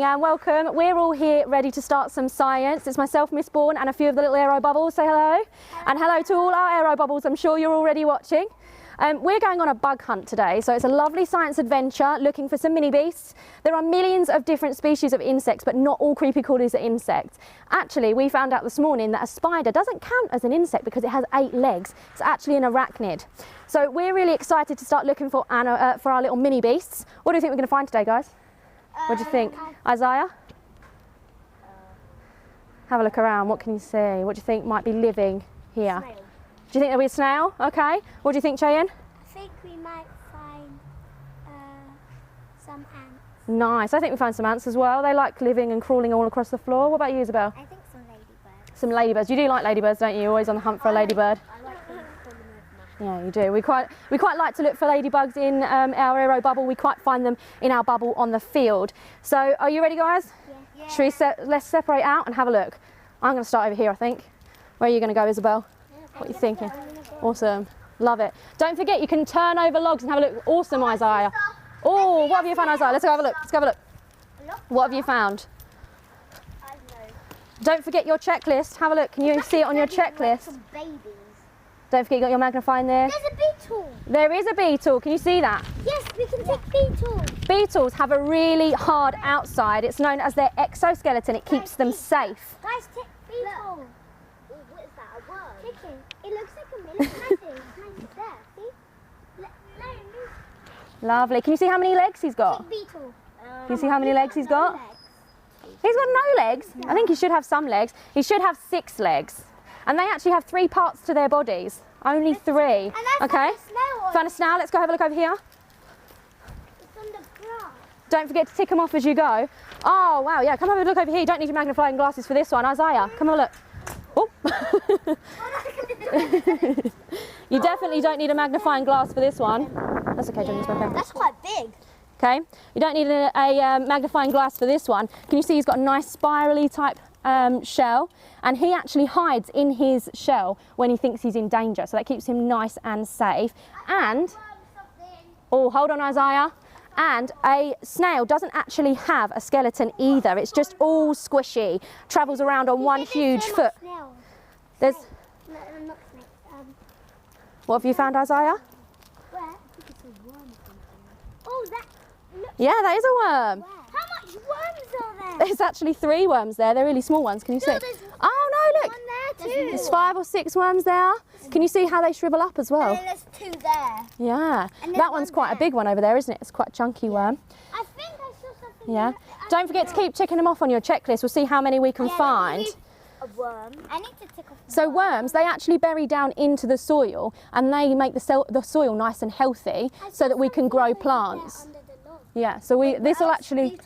and welcome. We're all here ready to start some science. It's myself, Miss Bourne, and a few of the little aero bubbles. Say hello. And hello to all our aero bubbles. I'm sure you're already watching. We're going on a bug hunt today, so it's a lovely science adventure looking for some mini beasts. There are millions of different species of insects, but not all creepy crawlies are insects. Actually, we found out this morning that a spider doesn't count as an insect because it has 8 legs. It's actually an arachnid. So we're really excited to start looking for our little mini beasts. What do you think we're going to find today, guys? What do you think? Isaiah? Have a look around. What can you see? What do you think might be living here? Snail. Do you think there'll be a snail? Okay. What do you think, Cheyenne? I think we might find some ants. Nice. I think we found some ants as well. They like living and crawling all across the floor. What about you, Isabel? I think some ladybirds. Some ladybirds. You do like ladybirds, don't you? You're always on the hunt for a ladybird. I like them. Yeah, you do. We quite like to look for ladybugs in our aero bubble. We quite find them in our bubble on the field. So, are you ready, guys? Yeah. Should we let's separate out and have a look. I'm going to start over here, I think. Where are you going to go, Isabel? What are you thinking? Awesome. Love it. Don't forget, you can turn over logs and have a look. Awesome, Isaiah. Oh, what have you found, Isaiah? Let's go have a look. Let's go have a look. What have you found? I don't know. Don't forget your checklist. Have a look. Can you see it on your checklist? Some babies. Don't forget you got your magnifying there. There's a beetle. There is a beetle. Can you see that? Yes, we can take beetles. Beetles have a really hard outside. It's known as their exoskeleton. It keeps them safe. Guys, take beetle. What is that? A worm? Chicken. It looks like a million there. See? Lovely. Can you see how many legs he's got? Take beetle. Can you see how many legs he's got? He's got no legs. I think he should have some legs. He should have 6 legs. And they actually have 3 parts to their bodies. Only 3. Okay. Found a snail. Let's go have a look over here. It's on the grass. Don't forget to tick them off as you go. Oh, wow. Yeah, come have a look over here. You don't need your magnifying glasses for this one. Isaiah, come have a look. Oh. You definitely don't need a magnifying glass for this one. That's okay, Johnny's my pen. That's quite big. Okay. You don't need a magnifying glass for this one. Can you see he's got a nice spirally type shell, and he actually hides in his shell when he thinks he's in danger, so that keeps him nice and safe. And oh, hold on, Isaiah. And a snail doesn't actually have a skeleton either. It's just all squishy, travels around on one huge foot. There's No, not snakes. What have you found, Isaiah? Where? I think it's a worm or something. Oh, that looks. Yeah, that is a worm. Where? How much worms are there? There's actually 3 worms there. They're really small ones. Can you see? There's Oh no, look. one there too. There's 5 or 6 worms there. Can you see how they shrivel up as well? And there's 2 there. Yeah. And there's That one's one quite a there. big one over there, isn't it? It's quite a chunky worm. I think I saw something. Yeah. Don't forget to keep ticking them off on your checklist. We'll see how many we can find. A worm. I need to tick off. So worms, they actually bury down into the soil, and they make the soil nice and healthy so that we can grow plants. Yeah, so this will actually,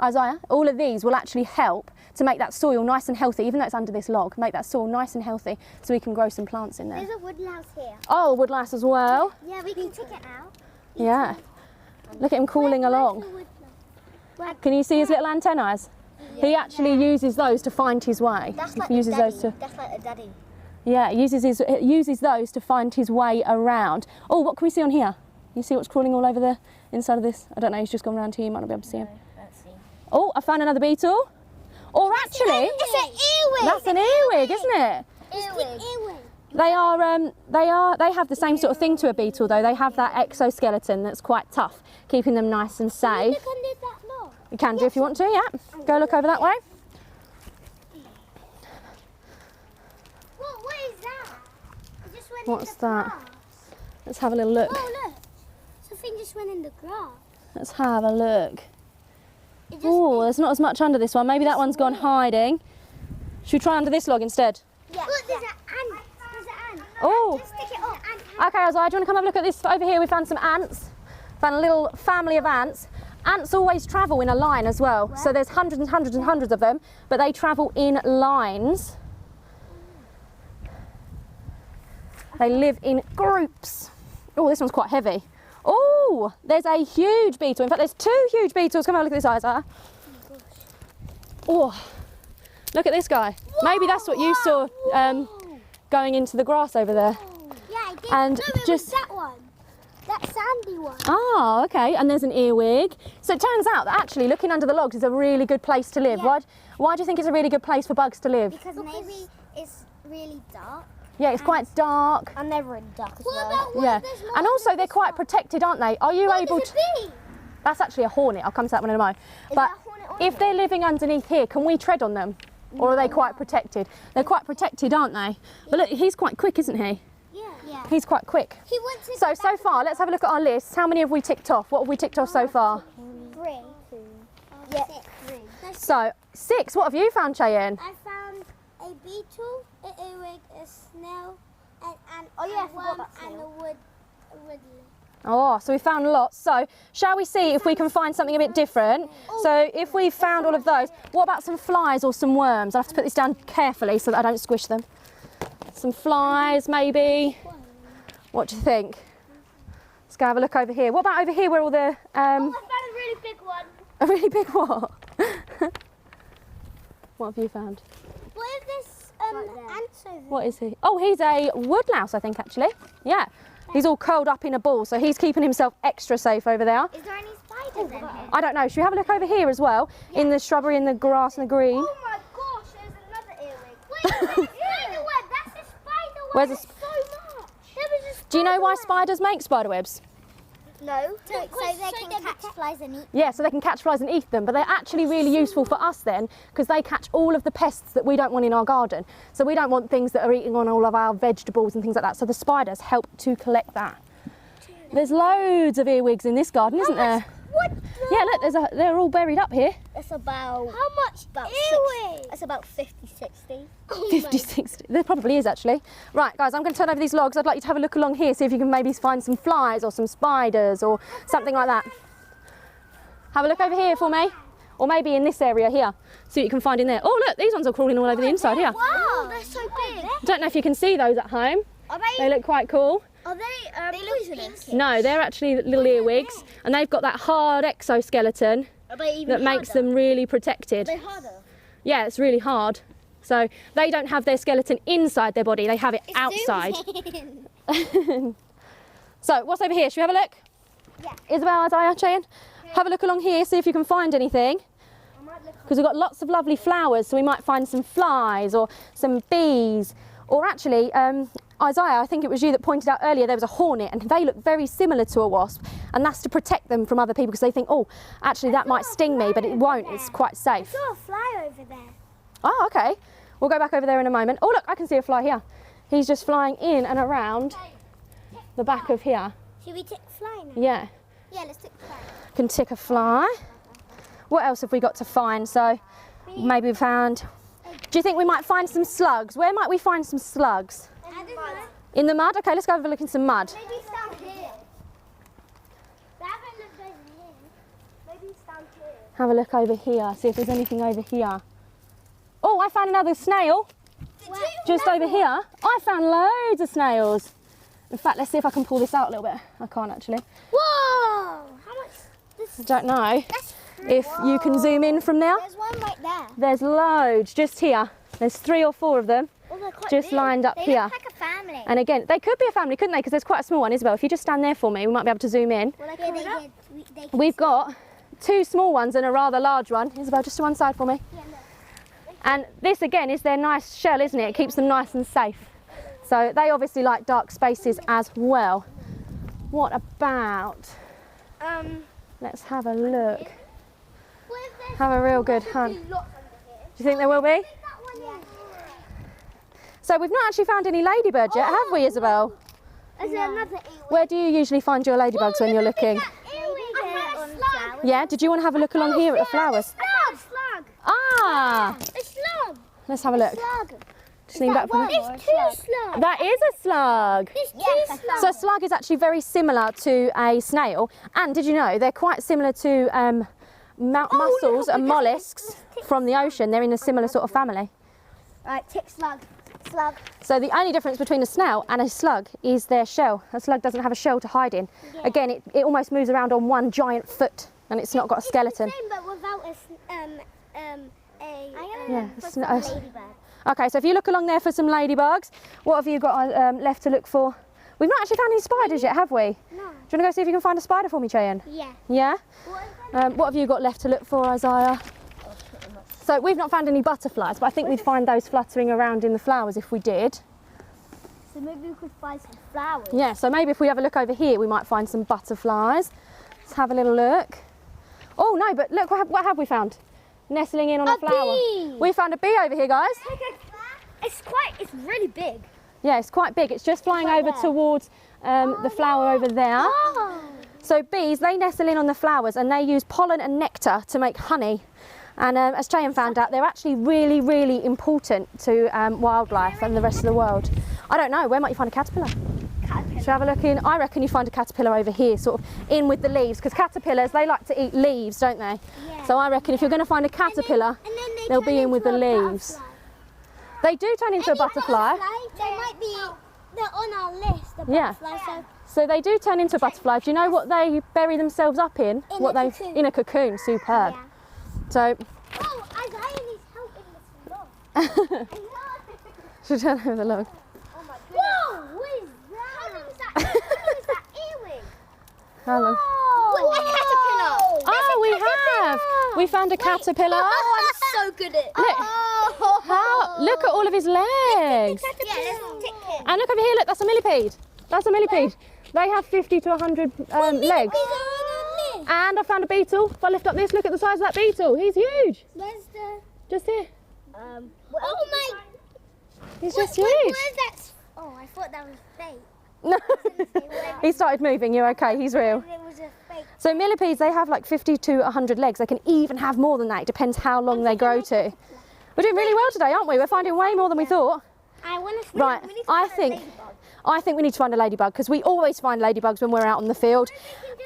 Isaiah, all of these will actually help to make that soil nice and healthy, even though it's under this log, make that soil nice and healthy so we can grow some plants in there. There's a woodlouse here. Oh, woodlouse as well. Yeah, we can tick it out. Yeah. Look at him crawling along. Can you see his little antennae? He actually uses those to find his way. That's He like uses a daddy. those to, That's like a daddy. yeah, uses those to find his way around. Oh, what can we see on here? You see what's crawling all over the inside of this? I don't know, he's just gone around here, you might not be able to see him. Let's see. Oh, I found another beetle. Or actually, It's an earwig. that's an earwig, isn't it? Earwig. They have the same sort of thing to a beetle though. They have that exoskeleton that's quite tough, keeping them nice and safe. Look under that log. You can do if you want to, yeah. Go look over that way. What is that? It just went What's in the that? grass. Let's have a little look. Oh, look. Something just went in the grass. Let's have a look. It just, Oh, there's not as much under this one. Maybe that one's gone hiding. Should we try under this log instead? yeah. Look, there's an ant. There's an ant. Oh. Just stick it up. Okay, Isaiah, do you want to come have a look at this? Over here we found some ants. Found a little family of ants. Ants always travel in a line as well. So there's hundreds and hundreds and hundreds of them, but they travel in lines. They live in groups. Oh, this one's quite heavy. Oh, there's a huge beetle. In fact, there's 2 huge beetles. Come have a look at this, Isaiah. Oh, look at this guy. Maybe that's what you saw going into the grass over there. Yeah, I did. And no, it just was that one. That sandy one. Oh, okay, and there's an earwig. So it turns out that actually looking under the logs is a really good place to live. Yeah. Why do you think it's a really good place for bugs to live? Because maybe it's really dark. Yeah, it's quite dark. And they're really dark as well. Yeah, and also they're quite protected, aren't they? Are you able to... That's actually a hornet. I'll come to that one in a moment. But if they're living underneath here, can we tread on them? Or are they quite protected? They're quite protected, aren't they? But look, he's quite quick, isn't he? Yeah. He's quite quick. He wants to So far, let's have a look at our list. How many have we ticked off? What have we ticked off so far? 3. Yeah. 3. So, 6. What have you found, Cheyenne? I found a beetle, an earwig, a snail, and I forgot worm, about and snail. a woodley. Oh, so we found lots. So, shall we see if we can find something a bit different? So, if we found all of those, what about some flies or some worms? I have to put this down carefully so that I don't squish them. Some flies, maybe. What do you think? Let's go have a look over here. What about over here where all the... I found a really big one. A really big what? What have you found? What is this ant over there? What is he? Oh, he's a woodlouse, I think, actually. Yeah. He's all curled up in a ball, so he's keeping himself extra safe over there. Is there any spiders in here? I don't know. Should we have a look over here as well? In the shrubbery, in the grass and the green. Oh my gosh, there's another earwig. Wait, there's a spider web. That's a spider web. Where's There's the so much. There was a Do you know why spider spiders make spider webs? web. No. So they can catch flies and eat. Yeah, so they can catch flies and eat them, but they're actually really useful for us then, because they catch all of the pests that we don't want in our garden. So we don't want things that are eating on all of our vegetables and things like that. So the spiders help to collect that. There's loads of earwigs in this garden, isn't there? What? Yeah, look, they're all buried up here. It's about... How much About earwig? It's about 50, 60. 50, 60. There probably is actually. Right, guys, I'm going to turn over these logs. I'd like you to have a look along here, see if you can maybe find some flies or some spiders or something like that. Have a look over here for me. Or maybe in this area here. See what you can find in there. Oh, look, these ones are crawling all over the inside here. Wow, they're so big. I don't know if you can see those at home. Are They look quite cool. Are they poisonous? No, they're actually little earwigs, and they've got that hard exoskeleton Are they even that makes them really protected. Are they harder? Yeah, it's really hard. So they don't have their skeleton inside their body, they have it outside. So what's over here? Should we have a look? Yeah. Isabel, Isaiah, Cheyenne, have a look along here, see if you can find anything. Because we've got lots of lovely flowers, so we might find some flies or some bees. Or actually, Isaiah, I think it was you that pointed out earlier there was a hornet, and they look very similar to a wasp, and that's to protect them from other people because they think, oh, actually that might sting me, but it won't, it's quite safe. I saw a fly over there. Oh, okay. We'll go back over there in a moment. Oh, look, I can see a fly here. He's just flying in and around the back of here. Should we take fly now? Yeah, Yeah, let's take fly. can tick a fly. What else have we got to find? So maybe we found, do you think we might find some slugs? Where might we find some slugs? I don't know. In the mud? Okay, let's go have a look in some mud. Maybe it's down here. They haven't looked over here. Maybe it's down here. Have a look over here, see if there's anything over here. Oh, I found another snail just over here. I found loads of snails. In fact, let's see if I can pull this out a little bit. I can't actually. Whoa! How much? I don't know That's if you can zoom in from there. There's one right there. There's loads just here. There's 3 or 4 of them Oh, they're quite just big. lined up They here. look like a family. And again, they could be a family, couldn't they? Because there's quite a small one, Isabel. If you just stand there for me, we might be able to zoom in. Well, yeah, they can We've got 2 small ones and a rather large one. Isabel, just to one side for me. Yeah, look. And this again is their nice shell, isn't it? It keeps them nice and safe. So they obviously like dark spaces as well. What about? Let's have a look. What if there's Have a real good hunt. lots under here? Do you think there will be? That one is. So we've not actually found any ladybirds yet, have we, Isabel? Is there another earwig? Where do you usually find your ladybugs when you're looking? I found a slug. Yeah, did you want to have a look along here at the flowers? I found a slug. Ah, A slug. let's have a look. Slug. Just lean back for me. There's 2 slugs. That is a slug. There's 2 slugs. So a slug is actually very similar to a snail, and did you know they're quite similar to mussels and mollusks from the ocean. They're in a similar sort of family. Right, tick slug. Slug. So the only difference between a snail and a slug is their shell. A slug doesn't have a shell to hide in. Yeah. Again, it almost moves around on one giant foot, and it's not got a skeleton. It's the same, but without ladybird. Okay, so if you look along there for some ladybugs, what have you got left to look for We've not actually found any spiders yet, have we? No. Do you want to go see if you can find a spider for me, Cheyenne? Yeah. Yeah? What What have you got left to look for, Isaiah? So we've not found any butterflies, but I think we'd find those fluttering around in the flowers if we did. So maybe we could find some flowers. Yeah, so maybe if we have a look over here, we might find some butterflies. Let's have a little look. Oh no, but look, what have we found? Nestling in on a flower. bee. We found a bee over here, guys. It's really big. Yeah, it's quite big. It's just flying right over there. towards the flower over there. Oh. So bees, they nestle in on the flowers and they use pollen and nectar to make honey. And as Cheyenne found out, they're actually really, really important to wildlife and the rest of the world. I don't know, where might you find a caterpillar? Should we have a look in? I reckon you find a caterpillar over here, sort of in with the leaves, because caterpillars, they like to eat leaves, don't they? Yeah. So I reckon if you're going to find a caterpillar, they'll be in with the leaves. They do turn into a butterfly. They might be. They're on our list. The Yeah. butterflies, So they do turn into a butterfly. Do you know what they bury themselves up in? In What a cocoon. In a cocoon. Superb. Yeah. So Oh, Isaiah needs help in this vlog. should turn over the log. Oh my goodness. Whoa, what is that? How long is that? How long is that earwig? How long? Whoa. A caterpillar. Oh, we have. We found a caterpillar. Oh, I'm so good at it. Look. Oh. Look at all of his legs. Yeah, let's tick him. And look over here. Look, that's a millipede. That's a millipede. They have 50 to 100 legs. And I found a beetle. If I lift up this, look at the size of that beetle. He's huge. Where's the? Just here. Oh my! He's just Where's huge. that? Oh, I thought that was fake. No. He started moving. You're okay. He's real. It was a fake. So millipedes, they have like 50 to 100 legs. They can even have more than that. It depends how long they grow to. We're doing really well today, aren't we? We're finding way more than we thought. I want to. Right. I think we need to find a ladybug because we always find ladybugs when we're out on the field.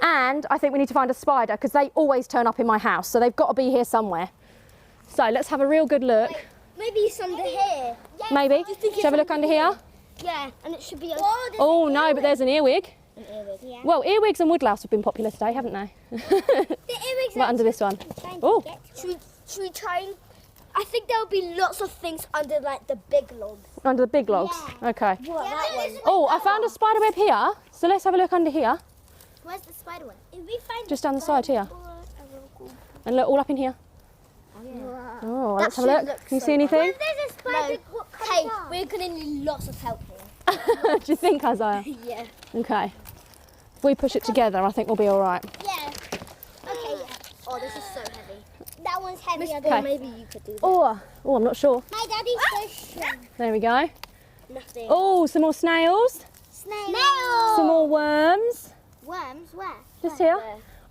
And I think we need to find a spider because they always turn up in my house. So they've got to be here somewhere. So let's have a real good look. Maybe it's under here. Maybe. Should we have a look under here? Yeah, and it should be. Oh no, but there's an earwig. An earwig. Yeah. Well, earwigs and woodlouse have been popular today, haven't they? The earwigs. Right under this one. Oh. Should we try and? I think there'll be lots of things under like the big logs. Under the big logs. Okay. What, that one? Oh, I found a spider web here. So let's have a look under here. Where's the spider one? If we find Just down the side here. And look, all up in here. Oh, let's have a look. Can you see anything? There's a spider. Hey, we're gonna need lots of help here. Do you think, Isaiah? Yeah. Okay. If we push it together, I think we'll be all right. Yeah. Okay. Yeah. Oh, this is so heavy. That one's heavier. Okay. Maybe you could do that. Oh, I'm not sure. My daddy's so strong. There we go. Nothing. Oh, some more snails. Snails. Some more worms. Worms. Where? Just here.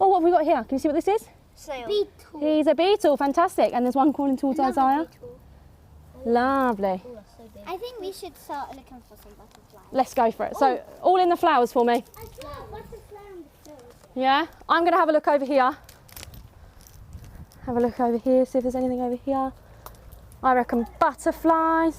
Oh, what have we got here? Can you see what this is? Snail. Beetle. He's a beetle. Fantastic. And there's one crawling towards Isaiah. Beetle. Lovely. Oh, that's so big. I think we should start looking for some butterflies. Let's go for it. So, all in the flowers for me. I saw a butterfly on the field. Yeah? I'm going to have a look over here. Have a look over here, see if there's anything over here. I reckon butterflies.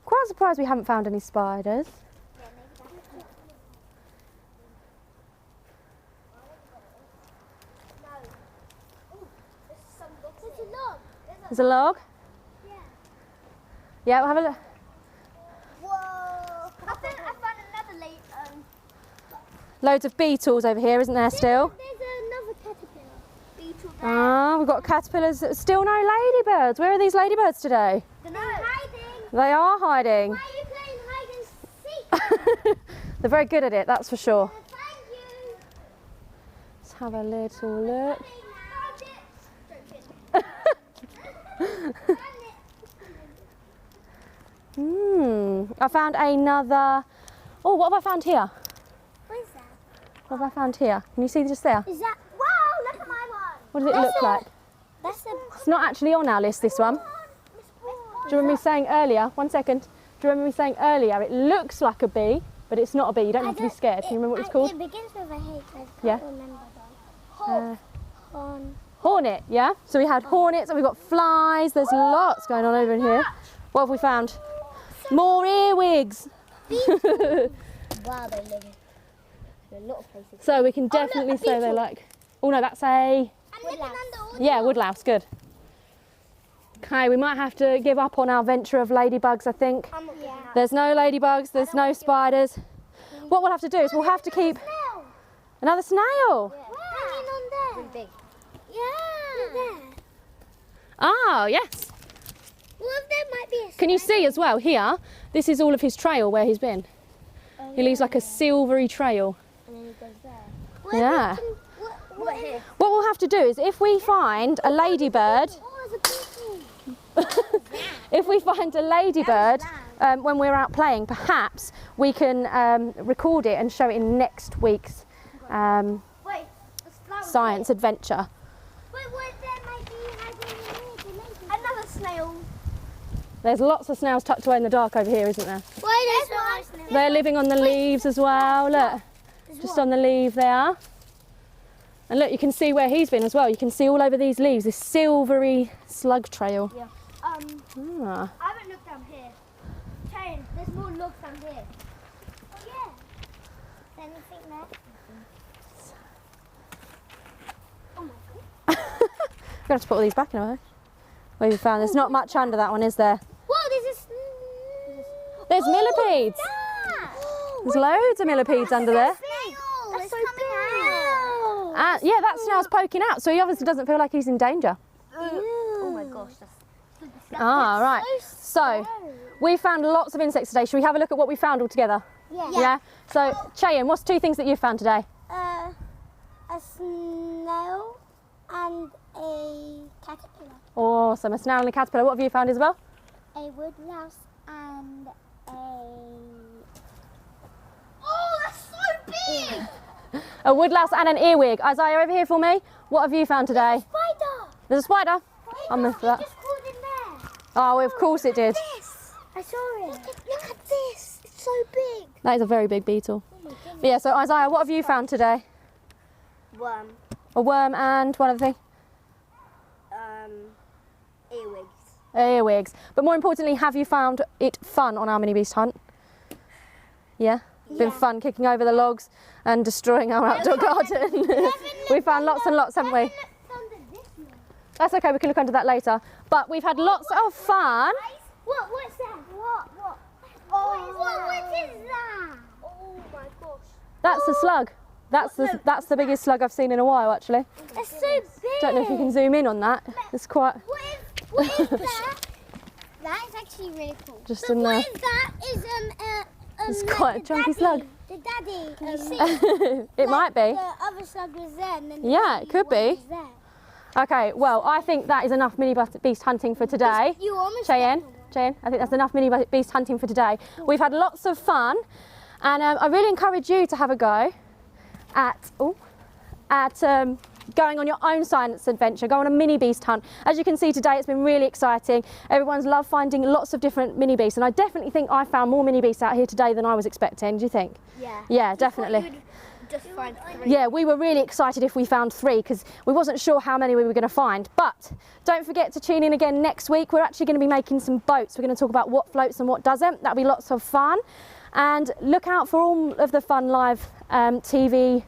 Quite surprised we haven't found any spiders. There's a log. Yeah, we'll have a look. Whoa! I found another late. Loads of beetles over here, isn't there still? There's another caterpillar. Beetle there. Ah, we've got caterpillars. Still no ladybirds. Where are these ladybirds today? They're hiding. They are hiding. Why are you playing hide and seek? They're very good at it, that's for sure. Find you. Let's have a little look. I found another. Oh, what have I found here? What is that? What have I found here? Can you see just there? Is that? Wow! Look at my one. What does it look like? That's a. It's not actually on our list, this one. Miss Bourne. Do you remember me saying earlier? 1 second. Do you remember me saying earlier? It looks like a bee, but it's not a bee. You don't have to be scared. Can you remember what it's called? It begins with a H. I can't Yeah. remember though. Hornet, yeah? So we had hornets and we've got flies. There's lots going on over in here. What have we found? More earwigs. Wow, they're living. A lot of places. So we can definitely say they like. Oh no, that's a. Yeah, woodlouse. Good. Okay, we might have to give up on our venture of ladybugs, I think. There's no ladybugs, there's no spiders. What we'll have to do is we'll have to keep another snail. Hanging on there. Really big. Yeah. There. Oh, yes. What if there might be a Can you see as well here? This is all of his trail where he's been. He leaves like a silvery trail. And then he goes there. Yeah. What here? What we'll have to do is if we find a ladybird, Oh, there's a beetle. if we find a ladybird when we're out playing, perhaps we can record it and show it in next week's Wait, science adventure. Wait, what if there might be another snail? There's lots of snails tucked away in the dark over here, isn't there? Wait, there's one. They're living on the leaves as well, look. Just on the leaf there. And look, you can see where he's been as well. You can see all over these leaves, this silvery slug trail. Yeah. Ah. I haven't looked down here. Karen, there's more logs down here. Oh yeah. Anything there? Oh my god. We're going to have to put all these back in a way. Where we found, there's not much under that one, is there? Whoa, there's a There's millipedes. There's loads of millipedes under there. That's so big. Yeah, that snail's poking out, so he obviously doesn't feel like he's in danger. Oh my gosh, Ah, right. So, we found lots of insects today. Should we have a look at what we found all together? Yeah. So, Cheyenne, what's 2 things that you found today? A snail and a caterpillar. Awesome. A snail and a caterpillar. What have you found, Isabel? A woodlouse and a... Oh, that's so big! A woodlouse and an earwig. Isaiah, over here for me. What have you found today? Spider! There's a spider. I'll move for that. Just crawled in there. Oh, of course it did. This! I saw it. Look at this. It's so big. That is a very big beetle. Oh my goodness. But yeah, so Isaiah, what have you found today? Worm. A worm and one other thing? Earwigs. Earwigs. But more importantly, have you found it fun on our mini beast hunt? Yeah? Been fun kicking over the logs and destroying our outdoor garden. We found lots and lots, haven't we? That's okay, we can look under that later. But we've had lots of fun. What's that? What? Oh, what is that? Oh my gosh. That's a slug. That's the biggest slug I've seen in a while, actually. That's so big. Don't know if you can zoom in on that. It's quite What is that? That is actually really cool. just in there. What is that? It's quite a chunky slug. The daddy. Can you see? It might be. The other slug was there, and then the Yeah, it daddy could be. was there. Okay, well, I think that is enough mini beast hunting for today. You almost Cheyenne, I think that's enough mini beast hunting for today. We've had lots of fun, and I really encourage you to have a go at going on your own science adventure. Go on a mini beast hunt. As you can see today, it's been really exciting. Everyone's loved finding lots of different mini beasts, and I definitely think I found more mini beasts out here today than I was expecting. Do you think? Yeah. Yeah, definitely. Just find 3. Yeah, we were really excited if we found 3 because we wasn't sure how many we were going to find. But don't forget to tune in again next week. We're actually going to be making some boats. We're going to talk about what floats and what doesn't. That'll be lots of fun. And look out for all of the fun live TV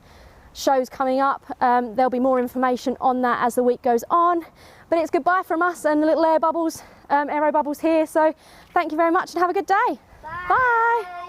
shows coming up. There'll be more information on that as the week goes on. But it's goodbye from us and the little aero bubbles here. So thank you very much and have a good day. Bye. Bye.